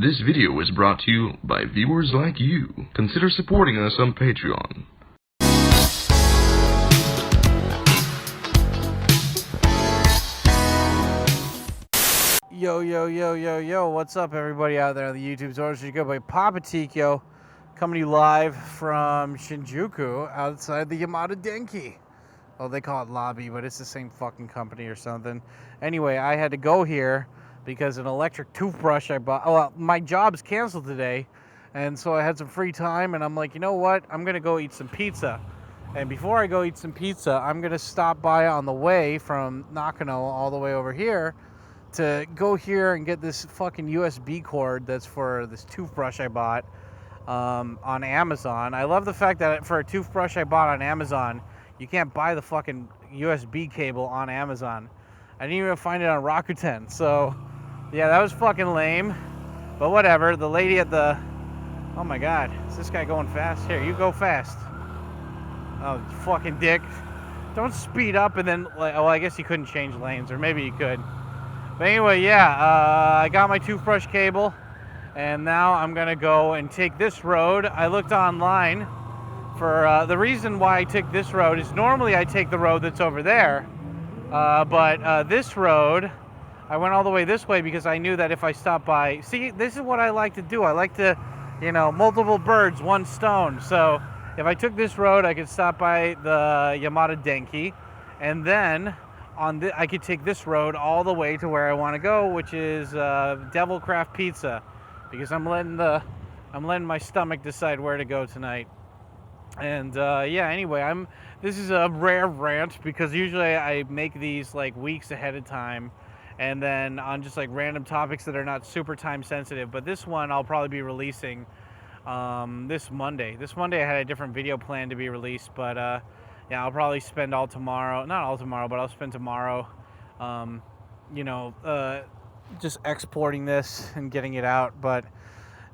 This video is brought to you by viewers like you. Consider supporting us on Patreon. Yo, what's up everybody out there on the YouTube source? You go by Papa Tikyo, coming to you live from Shinjuku, outside the Yamada Denki. Well, they call it lobby, but it's the same fucking company or something. Anyway, I had to go here because an electric toothbrush I bought, well, my job's canceled today, and so I had some free time, and I'm like, you know what, I'm gonna go eat some pizza. And before I go eat some pizza, I'm gonna stop by on the way from Nakano all the way over here to go here and get this fucking USB cord that's for this toothbrush I bought on Amazon. I love the fact that for a toothbrush I bought on Amazon, you can't buy the fucking USB cable on Amazon. I didn't even find it on Rakuten. So, yeah, that was fucking lame. But whatever. The lady at the... Oh my god. Is this guy going fast? Here, you go fast. Oh, fucking dick. Don't speed up and then... Well, I guess you couldn't change lanes. Or maybe you could. But anyway, yeah. I got my toothbrush cable. And now I'm going to go and take this road. I looked online for... the reason why I took this road is normally I take the road that's over there. But this road, I went all the way this way because I knew that if I stopped by... See, this is what I like to do. I like to, you know, multiple birds, one stone. So if I took this road, I could stop by the Yamada Denki. And then I could take this road all the way to where I want to go, which is Devil Craft Pizza. Because I'm letting my stomach decide where to go tonight. And yeah, anyway, this is a rare rant because usually I make these like weeks ahead of time and then on just like random topics that are not super time sensitive. But this one I'll probably be releasing this Monday. This Monday I had a different video planned to be released, but yeah, I'll probably spend all tomorrow, not all tomorrow, but I'll spend tomorrow, you know, just exporting this and getting it out. But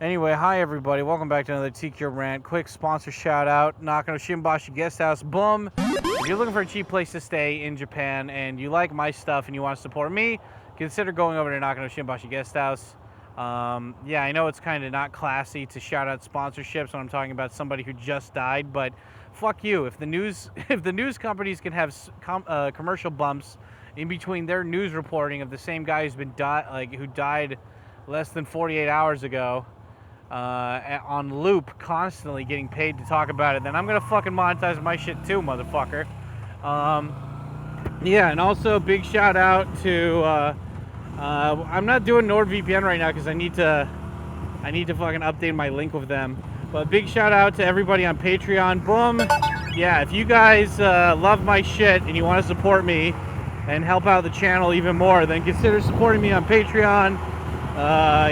anyway, hi everybody, welcome back to another TQ rant. Quick sponsor shout out, Nakano Shimbashi Guest House. Boom! If you're looking for a cheap place to stay in Japan and you like my stuff and you want to support me, consider going over to Nakano Shimbashi Guest House. Yeah, I know it's kind of not classy to shout out sponsorships when I'm talking about somebody who just died, but fuck you. If the news companies can have commercial bumps in between their news reporting of the same guy who's been who died less than 48 hours ago, on loop, constantly getting paid to talk about it, then I'm gonna fucking monetize my shit too, motherfucker. Yeah, and also big shout out to I'm not doing NordVPN right now because I need to fucking update my link with them. But big shout out to everybody on Patreon. Boom. Yeah, if you guys love my shit and you want to support me and help out the channel even more, then consider supporting me on Patreon.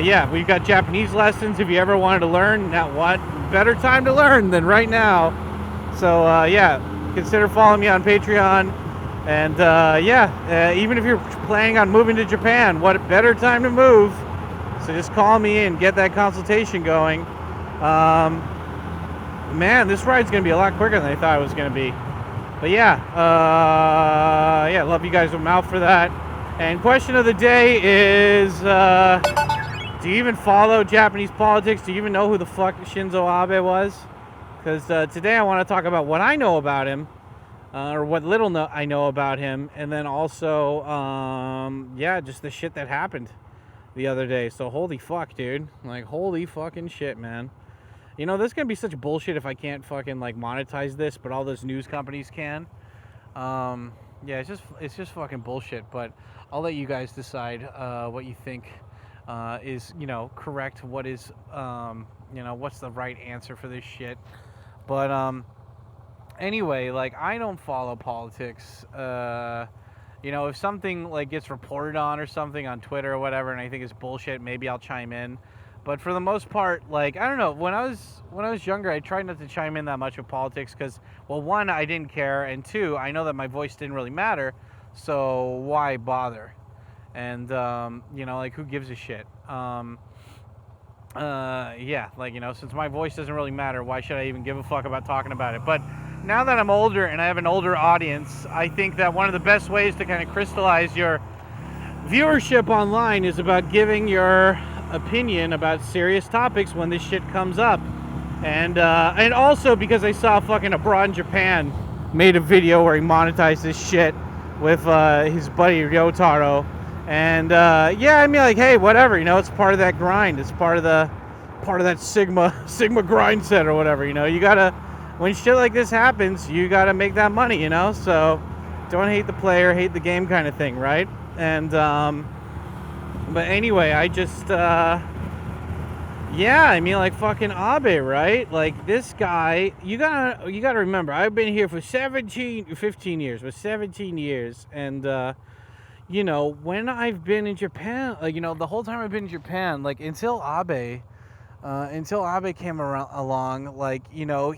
Yeah, we've got Japanese lessons if you ever wanted to learn. Now what better time to learn than right now? So yeah, consider following me on Patreon. And yeah, even if you're planning on moving to Japan, what better time to move? So just call me and get that consultation going. Man, this ride's gonna be a lot quicker than I thought it was gonna be. But yeah, yeah, love you guys with mouth for that. And question of the day is, do you even follow Japanese politics? Do you even know who the fuck Shinzo Abe was? Because today I want to talk about what I know about him, or what little I know about him, and then also, yeah, just the shit that happened the other day. So holy fuck, dude. Like, holy fucking shit, man. You know, this is going to be such bullshit if I can't fucking, like, monetize this, but all those news companies can. Yeah, it's just fucking bullshit, but I'll let you guys decide what you think is, you know, correct, what is, you know, what's the right answer for this shit. But anyway, like, I don't follow politics. You know, if something like gets reported on or something on Twitter or whatever and I think it's bullshit, maybe I'll chime in. But for the most part, like, I don't know, when I was younger, I tried not to chime in that much with politics because, well, one, I didn't care, and two, I know that my voice didn't really matter, so why bother? And, you know, like, who gives a shit? Yeah, like, you know, since my voice doesn't really matter, why should I even give a fuck about talking about it? But now that I'm older and I have an older audience, I think that one of the best ways to kind of crystallize your viewership online is about giving your opinion about serious topics when this shit comes up. And also because I saw fucking Abroad in Japan made a video where he monetized this shit with his buddy Ryotaro. And yeah, I mean, like, hey, whatever, you know, it's part of that grind. It's part of that Sigma grind set or whatever, you know. You gotta, when shit like this happens, you gotta make that money, you know. So don't hate the player, hate the game kind of thing, right? And but anyway, I just yeah, I mean, like, fucking Abe, right? Like, this guy, you gotta remember, I've been here for 15 years, and you know, when I've been in Japan, like, you know, the whole time I've been in Japan, like, until Abe came along, like, you know,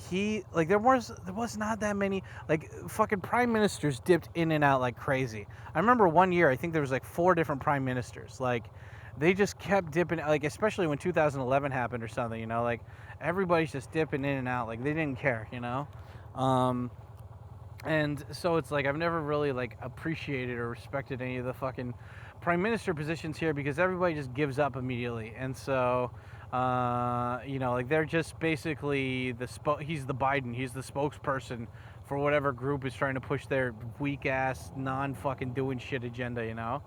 there was not that many, like, fucking prime ministers dipped in and out like crazy. I remember one year, I think there was like 4 different prime ministers, like, they just kept dipping, like, especially when 2011 happened or something, you know, like, everybody's just dipping in and out, like, they didn't care, you know. And so it's like, I've never really, like, appreciated or respected any of the fucking prime minister positions here because everybody just gives up immediately. And so, you know, like, they're just basically he's the Biden, he's the spokesperson for whatever group is trying to push their weak-ass, non-fucking doing shit agenda, you know.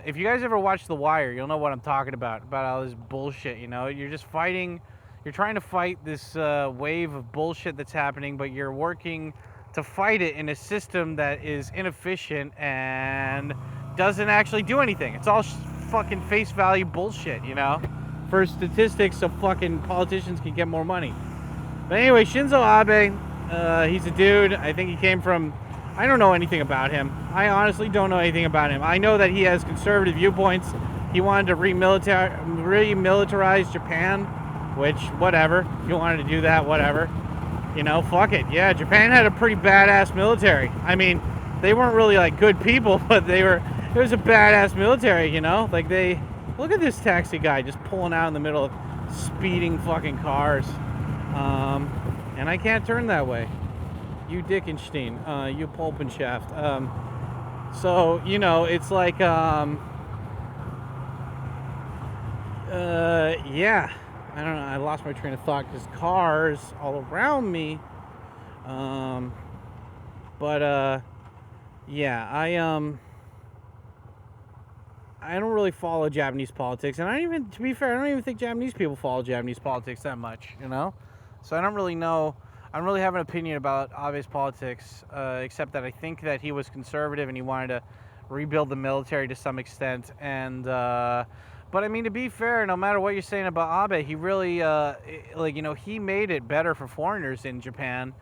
If you guys ever watch The Wire, you'll know what I'm talking about all this bullshit, you know. You're just fighting, you're trying to fight this wave of bullshit that's happening, but you're working to fight it in a system that is inefficient and doesn't actually do anything. It's all fucking face value bullshit, you know, for statistics so fucking politicians can get more money. But anyway, Shinzo Abe, he's a dude. I think he came from, I don't know anything about him. I honestly don't know anything about him. I know that he has conservative viewpoints. He wanted to remilitarize Japan, which, whatever. You wanted to do that, whatever. You know, fuck it. Yeah, Japan had a pretty badass military. I mean, they weren't really, like, good people, but it was a badass military, you know? Like, look at this taxi guy just pulling out in the middle of speeding fucking cars. And I can't turn that way. You Dickenstein, you Pulpenshaft. So, you know, it's like, yeah, I don't know, I lost my train of thought because cars all around me. Yeah, I don't really follow Japanese politics, and to be fair, I don't even think Japanese people follow Japanese politics that much, you know? So I don't really know. I don't really have an opinion about Abe's politics, except that I think that he was conservative and he wanted to rebuild the military to some extent. And but I mean, to be fair, no matter what you're saying about Abe, he really, like, you know, he made it better for foreigners in Japan.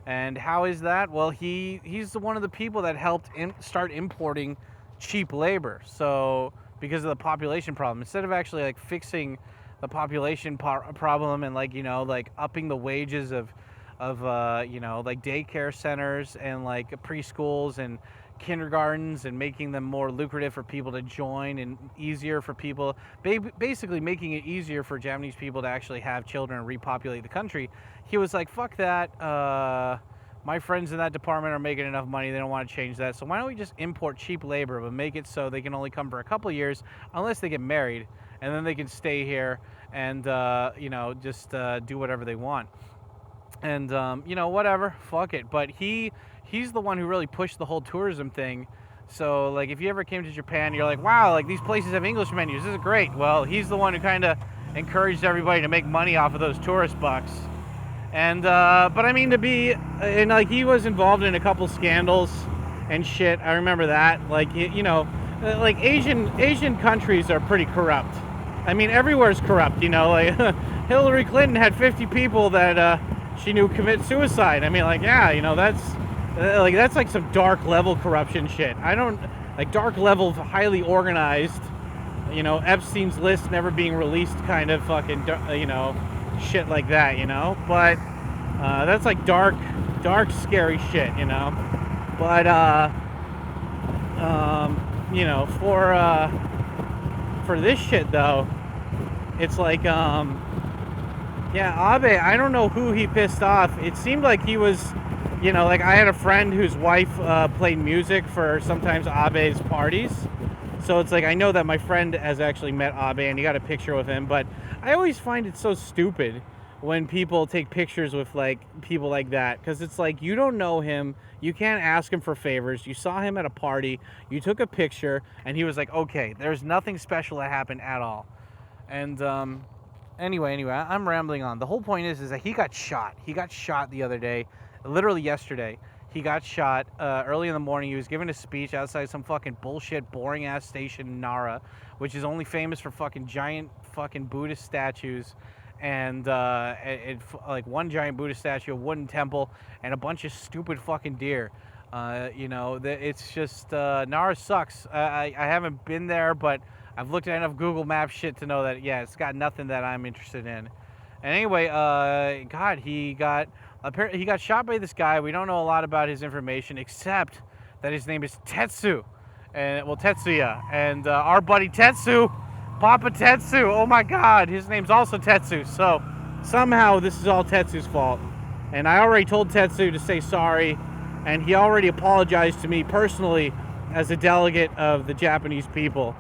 And how is that? Well, he's one of the people that helped start importing cheap labor. So because of the population problem, instead of actually, like, fixing the population problem and, like, you know, like, upping the wages of you know, like, daycare centers and, like, preschools and kindergartens and making them more lucrative for people to join and easier for people, basically making it easier for Japanese people to actually have children and repopulate the country. He was like, fuck that, my friends in that department are making enough money, they don't want to change that, so why don't we just import cheap labor but make it so they can only come for a couple years unless they get married, and then they can stay here and you know, just do whatever they want. And you know, whatever, fuck it. But he's the one who really pushed the whole tourism thing. So, like, if you ever came to Japan, you're like, wow, like, these places have English menus, this is great. Well, he's the one who kind of encouraged everybody to make money off of those tourist bucks. And but I mean, and like, he was involved in a couple scandals and shit. I remember that. Like, you know, like, Asian countries are pretty corrupt. I mean, everywhere's corrupt, you know. Like, Hillary Clinton had 50 people that she knew commit suicide. I mean, like, yeah, you know, that's like some dark level corruption shit. I don't, like, dark level, highly organized, you know, Epstein's list never being released kind of fucking, you know, shit like that, you know. But that's like dark, scary shit, you know. But you know, for this shit though, it's like, yeah, Abe, I don't know who he pissed off. It seemed like he was, you know, like, I had a friend whose wife played music for sometimes Abe's parties. So it's like, I know that my friend has actually met Abe and he got a picture with him, but I always find it so stupid when people take pictures with like people like that, because it's like, you don't know him, you can't ask him for favors, you saw him at a party, you took a picture, and he was like, okay, there's nothing special that happened at all. And anyway, I'm rambling on. The whole point is that he got shot the other day, literally yesterday. He got shot early in the morning. He was giving a speech outside some fucking bullshit boring ass station in Nara, which is only famous for fucking giant fucking Buddhist statues, and like one giant Buddhist statue, a wooden temple, and a bunch of stupid fucking deer. You know, it's just, Nara sucks. I haven't been there, but I've looked at enough Google Maps shit to know that, yeah, it's got nothing that I'm interested in. And anyway, God, he got shot by this guy. We don't know a lot about his information, except that his name is Tetsu. And, well, Tetsuya. And our buddy Tetsu, Papa Tetsu, oh my God, his name's also Tetsu. So somehow this is all Tetsu's fault. And I already told Tetsu to say sorry, and he already apologized to me personally as a delegate of the Japanese people.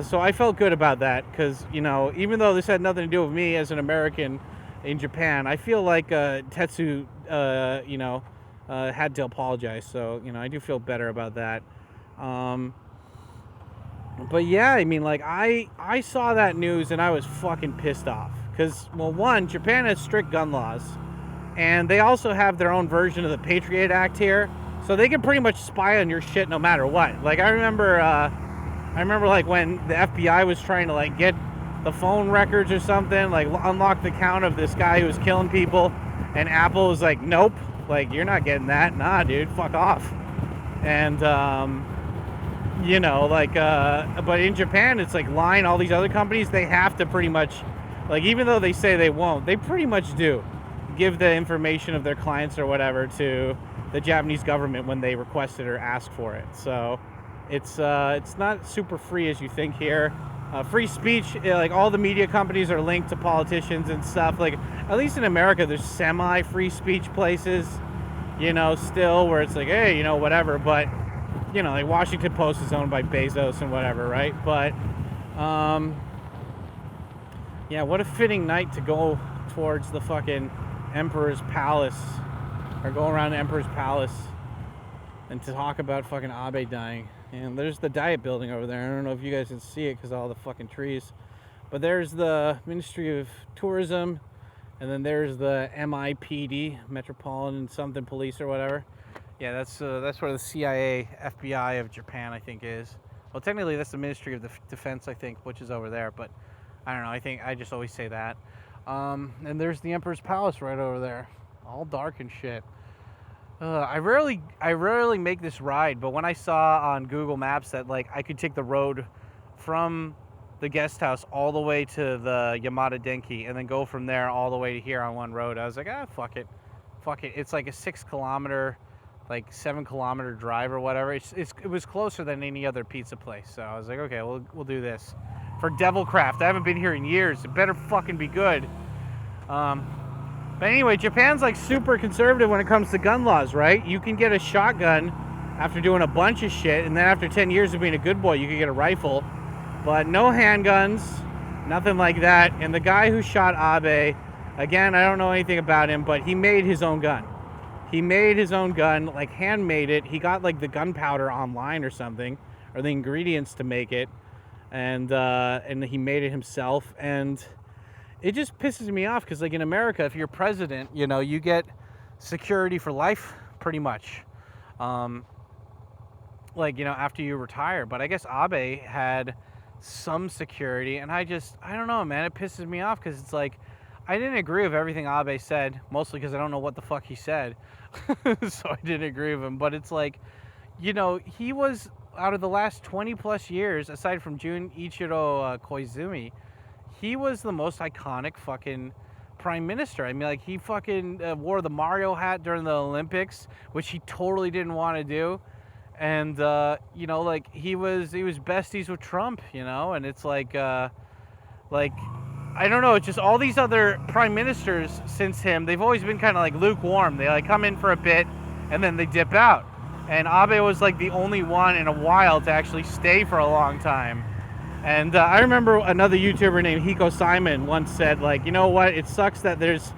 So I felt good about that, because, you know, even though this had nothing to do with me as an American in Japan, I feel like Tetsu, you know, had to apologize. So, you know, I do feel better about that. But yeah, I mean, like, I saw that news and I was fucking pissed off. Because, well, one, Japan has strict gun laws. And they also have their own version of the Patriot Act here. So they can pretty much spy on your shit no matter what. Like, I remember like when the FBI was trying to like get the phone records or something, like unlock the account of this guy who was killing people, and Apple was like, nope, like, you're not getting that. Nah, dude, fuck off. And you know, like, but in Japan, it's like Line, all these other companies, they have to pretty much, like, even though they say they won't, they pretty much do give the information of their clients or whatever to the Japanese government when they request it or ask for it. So it's not super free as you think here. Free speech, like, all the media companies are linked to politicians and stuff. Like, at least in America, there's semi-free speech places, you know, still, where it's like, hey, you know, whatever. But, you know, like Washington Post is owned by Bezos and whatever, right? But, yeah, what a fitting night to go towards the fucking Emperor's Palace, or go around the Emperor's Palace and to talk about fucking Abe dying. And there's the Diet Building over there. I don't know if you guys can see it because of all the fucking trees. But there's the Ministry of Tourism, and then there's the MIPD, Metropolitan something Police or whatever. Yeah, that's where the CIA, FBI of Japan, I think, is. Well, technically that's the Ministry of Defense, I think, which is over there. But I don't know. I think I just always say that. And there's the Emperor's Palace right over there, all dark and shit. I rarely make this ride, but when I saw on Google Maps that, like, I could take the road from the guest house all the way to the Yamada Denki and then go from there all the way to here on one road, I was like, fuck it. It's like a 6 kilometer, like 7 kilometer drive or whatever. It was closer than any other pizza place, so I was like, okay, we'll do this. For Devil Craft, I haven't been here in years. It better fucking be good. But anyway, Japan's like super conservative when it comes to gun laws, right? You can get a shotgun after doing a bunch of shit, and then after 10 years of being a good boy, you can get a rifle. But no handguns, nothing like that. And the guy who shot Abe, again, I don't know anything about him, but he made his own gun. He made his own gun, like handmade it. He got like the gunpowder online or something, or the ingredients to make it. And he made it himself. And it just pisses me off because, like, in America, if you're president, you know, you get security for life pretty much. Like, you know, after you retire. But I guess Abe had some security, and I don't know, man. It pisses me off because it's like, I didn't agree with everything Abe said, mostly because I don't know what the fuck he said. So I didn't agree with him. But it's like, you know, he was, out of the last 20 plus years, aside from Junichiro Koizumi, he was the most iconic fucking prime minister. I mean, like, he fucking wore the Mario hat during the Olympics, which he totally didn't want to do. And, you know, like, he was besties with Trump, you know? And it's like, I don't know, it's just all these other prime ministers since him, they've always been kind of like lukewarm. They, like, come in for a bit, and then they dip out. And Abe was like the only one in a while to actually stay for a long time. And I remember another YouTuber named Hiko Simon once said, like, you know what, it sucks that there's,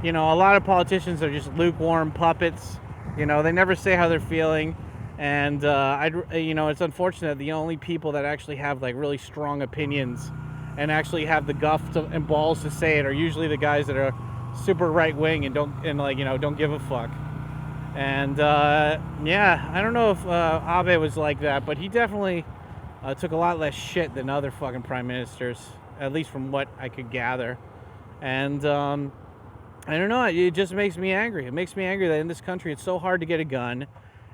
you know, a lot of politicians are just lukewarm puppets. You know, they never say how they're feeling. And, you know, it's unfortunate the only people that actually have, like, really strong opinions and actually have the guff and balls to say it are usually the guys that are super right-wing and don't give a fuck. And, yeah, I don't know if Abe was like that, but he definitely took a lot less shit than other fucking prime ministers, at least from what I could gather. And, I don't know, it just makes me angry. It makes me angry that in this country it's so hard to get a gun,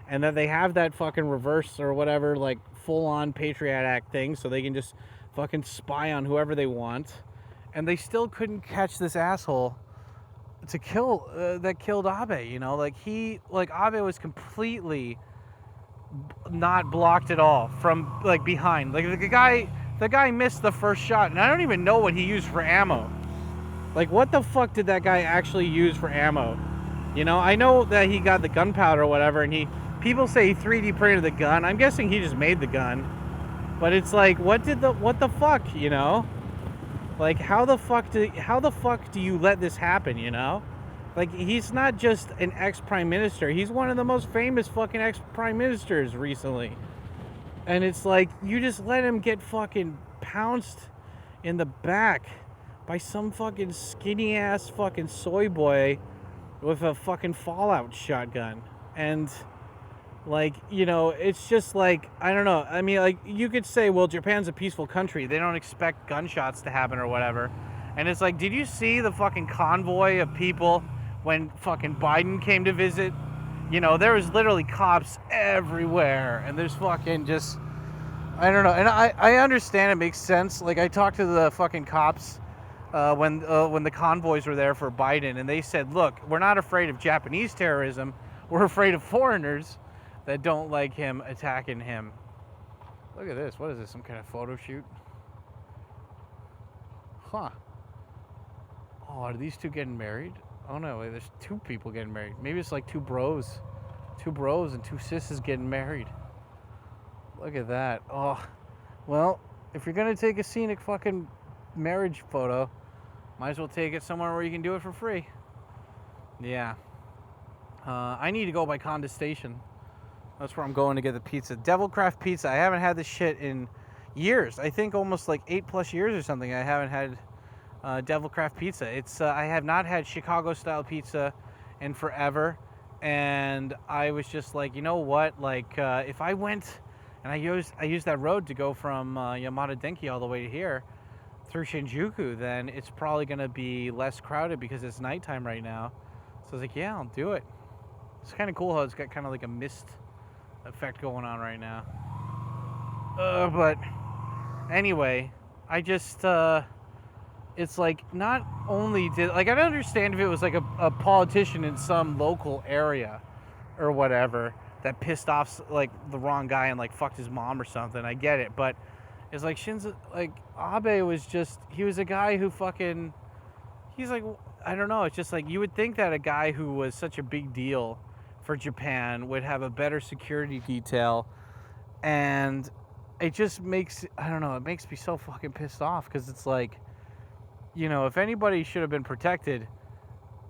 and that they have that fucking reverse or whatever, like, full-on Patriot Act thing, so they can just fucking spy on whoever they want. And they still couldn't catch this asshole to kill, that killed Abe, you know? Like, Abe was completely not blocked at all from, like, behind. Like, the guy missed the first shot, and I don't even know what he used for ammo. Like, what the fuck did that guy actually use for ammo? You know, I know that he got the gunpowder or whatever, and people say he 3D printed the gun. I'm guessing he just made the gun. But it's like, what the fuck, you know? Like, how the fuck do you let this happen, you know? Like, he's not just an ex-prime minister. He's one of the most famous fucking ex-prime ministers recently. And it's like, you just let him get fucking pounced in the back by some fucking skinny-ass fucking soy boy with a fucking Fallout shotgun. And, like, you know, it's just like, I don't know. I mean, like, you could say, well, Japan's a peaceful country. They don't expect gunshots to happen or whatever. And it's like, did you see the fucking convoy of people when fucking Biden came to visit? You know, there was literally cops everywhere. And there's fucking just, I don't know. And I understand it makes sense. Like, I talked to the fucking cops when the convoys were there for Biden, and they said, look, we're not afraid of Japanese terrorism. We're afraid of foreigners that don't like him attacking him. Look at this. What is this, some kind of photo shoot? Huh. Oh, are these two getting married? Oh no, wait, there's two people getting married. Maybe it's like two bros and two sisters getting married. Look at that. Oh, well, if you're gonna take a scenic fucking marriage photo, might as well take it somewhere where you can do it for free. Yeah. I need to go by Conda Station. That's where I'm going to get the pizza. Devil Craft Pizza. I haven't had this shit in years. I think almost like 8+ years or something. I haven't had Devil Craft Pizza. I have not had Chicago style pizza in forever. And I was just like, you know what? Like, if I went and I used that road to go from Yamada Denki all the way to here through Shinjuku, then it's probably going to be less crowded because it's nighttime right now. So I was like, yeah, I'll do it. It's kind of cool how it's got kind of like a mist effect going on right now. But anyway, I just, it's like, not only did, like, I don't understand if it was like a politician in some local area or whatever that pissed off like the wrong guy and like fucked his mom or something. I get it, but it's like Shinzo, like Abe was just, he was a guy who fucking, he's like, I don't know, it's just like, you would think that a guy who was such a big deal for Japan would have a better security detail, and it just makes, I don't know, it makes me so fucking pissed off, because it's like, you know, if anybody should have been protected,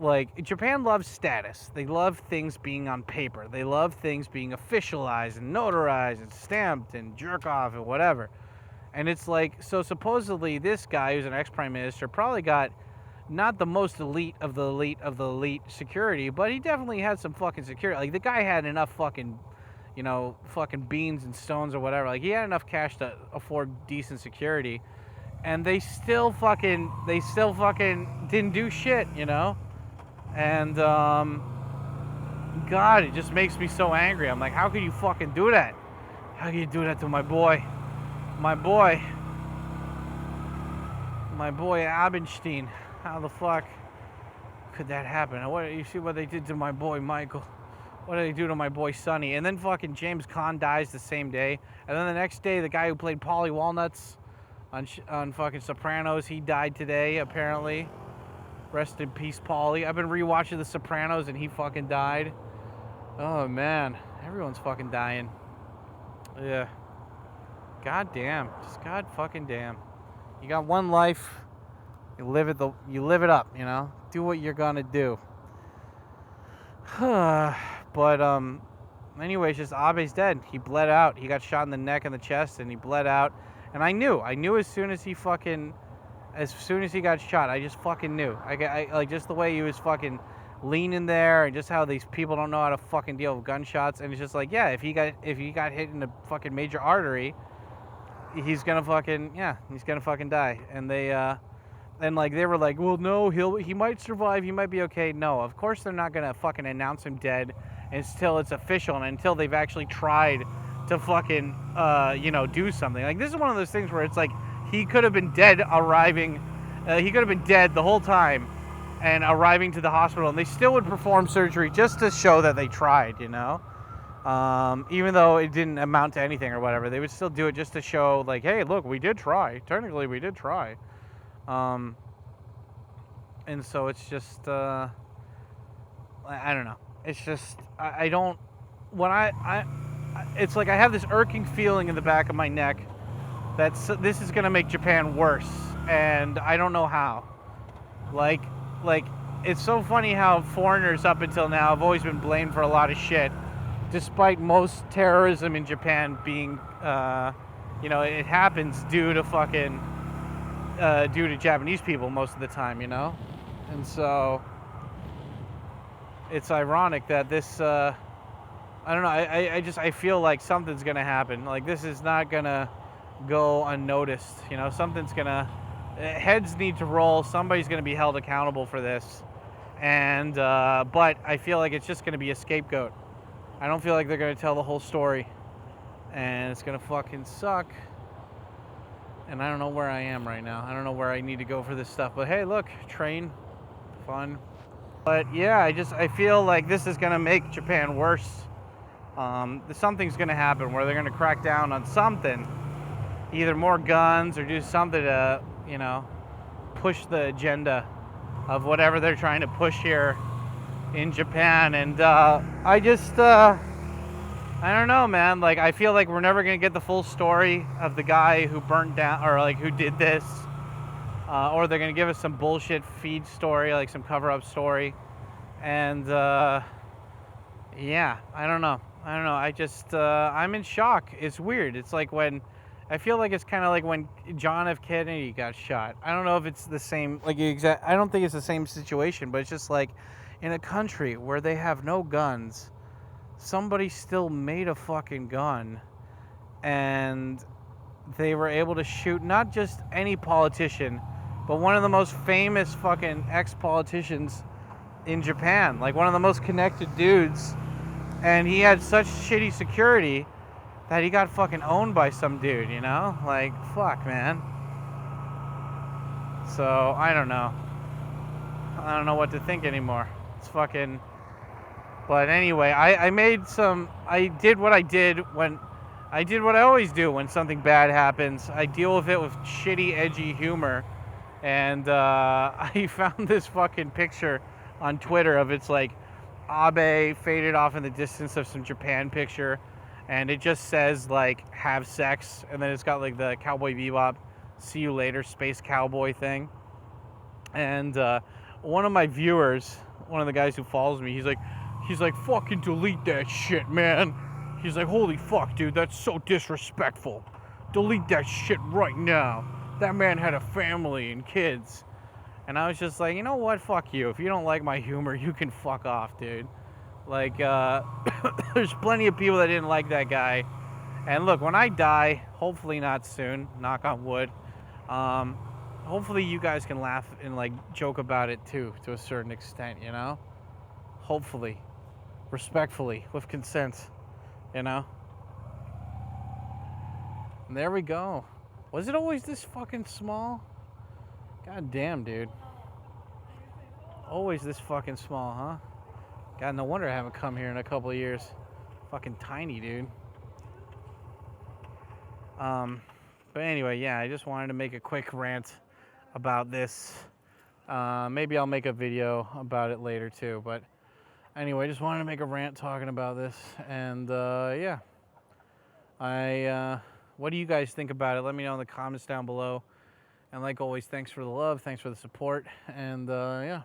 like, Japan loves status. They love things being on paper. They love things being officialized and notarized and stamped and jerk off and whatever. And it's like, so supposedly this guy who's an ex-prime minister probably got not the most elite of the elite of the elite security, but he definitely had some fucking security. Like, the guy had enough fucking, you know, fucking beans and stones or whatever. Like, he had enough cash to afford decent security. And they still fucking didn't do shit, you know? And, God, it just makes me so angry. I'm like, how could you fucking do that? How can you do that to my boy? My boy Abenstein. How the fuck could that happen? You see what they did to my boy Michael? What did they do to my boy Sonny? And then fucking James Caan dies the same day. And then the next day, the guy who played Paulie Walnuts on fucking Sopranos, he died today, apparently. Rest in peace, Paulie. I've been rewatching The Sopranos, and he fucking died. Oh, man. Everyone's fucking dying. Yeah. God damn. Just God fucking damn. You got one life. You live it up, you know? Do what you're gonna do. But anyways, just Abe's dead. He bled out. He got shot in the neck and the chest and he bled out. And I knew as soon as he got shot, I just fucking knew. I like just the way he was fucking leaning there and just how these people don't know how to fucking deal with gunshots. And it's just like, yeah, if he got hit in the fucking major artery, he's gonna fucking die. And they were like, well, no, he might survive, he might be okay. No, of course they're not gonna fucking announce him dead until it's official and until they've actually tried to fucking do something. Like, this is one of those things where it's like he could have been dead he could have been dead the whole time and arriving to the hospital, and they still would perform surgery just to show that they tried, you know? Even though it didn't amount to anything or whatever, they would still do it just to show, like, hey, look, we did try. Technically, we did try. And so it's just, I don't know. It's just, it's like I have this irking feeling in the back of my neck that this is going to make Japan worse, and I don't know how. Like, it's so funny how foreigners up until now have always been blamed for a lot of shit, despite most terrorism in Japan being, it happens due to Japanese people most of the time, you know? And so it's ironic that this, I don't know, I feel like something's gonna happen. Like, this is not gonna go unnoticed, you know? Heads need to roll, somebody's gonna be held accountable for this. And, but I feel like it's just gonna be a scapegoat. I don't feel like they're gonna tell the whole story. And it's gonna fucking suck. And I don't know where I am right now. I don't know where I need to go for this stuff. But hey, look, train, fun. But yeah, I feel like this is gonna make Japan worse. Something's gonna happen where they're gonna crack down on something, either more guns or do something to, push the agenda of whatever they're trying to push here in Japan. And I don't know, man. Like, I feel like we're never gonna get the full story of the guy who burnt down, or like who did this, or they're gonna give us some bullshit feed story, like some cover-up story. And yeah, I don't know. I'm in shock. It's weird. It's like I feel like it's kind of like when John F. Kennedy got shot. I don't know if it's the same, I don't think it's the same situation, but it's just like, in a country where they have no guns, somebody still made a fucking gun, and they were able to shoot not just any politician, but one of the most famous fucking ex-politicians in Japan, like one of the most connected dudes, and he had such shitty security that he got fucking owned by some dude, you know? Like, fuck, man. So, I don't know. I don't know what to think anymore. It's fucking... But anyway, I did what I always do when something bad happens. I deal with it with shitty, edgy humor. And I found this fucking picture on Twitter of it's like Abe faded off in the distance of some Japan picture. And it just says, like, have sex. And then it's got, like, the Cowboy Bebop, see you later, space cowboy thing. And one of my viewers, one of the guys who follows me, he's like, fucking delete that shit, man. He's like, holy fuck, dude, that's so disrespectful. Delete that shit right now. That man had a family and kids. And I was just like, you know what, fuck you. If you don't like my humor, you can fuck off, dude. Like, there's plenty of people that didn't like that guy. And look, when I die, hopefully not soon, knock on wood, hopefully you guys can laugh and, like, joke about it too, to a certain extent, you know? Hopefully. Respectfully, with consent, you know? And there we go. Was it always this fucking small? God damn, dude. Always this fucking small, huh? God, no wonder I haven't come here in a couple of years. Fucking tiny, dude. But anyway, yeah, I just wanted to make a quick rant about this. Maybe I'll make a video about it later too, but Anyway, just wanted to make a rant talking about this, and yeah. What do you guys think about it? Let me know in the comments down below. And like always, thanks for the love, thanks for the support, and yeah,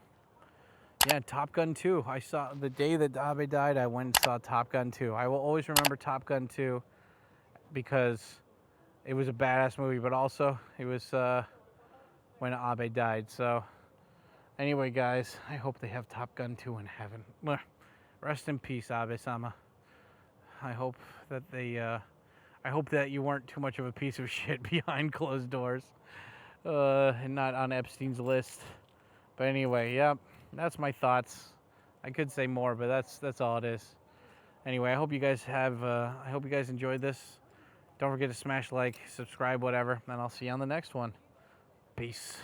Top Gun 2. I saw the day that Abe died. I went and saw Top Gun 2. I will always remember Top Gun 2 because it was a badass movie, but also it was when Abe died. So anyway, guys, I hope they have Top Gun 2 in heaven. Rest in peace, Abe-sama. I hope that I hope that you weren't too much of a piece of shit behind closed doors, and not on Epstein's list. But anyway, yeah, that's my thoughts. I could say more, but that's all it is. Anyway, I hope you guys enjoyed this. Don't forget to smash like, subscribe, whatever, and I'll see you on the next one. Peace.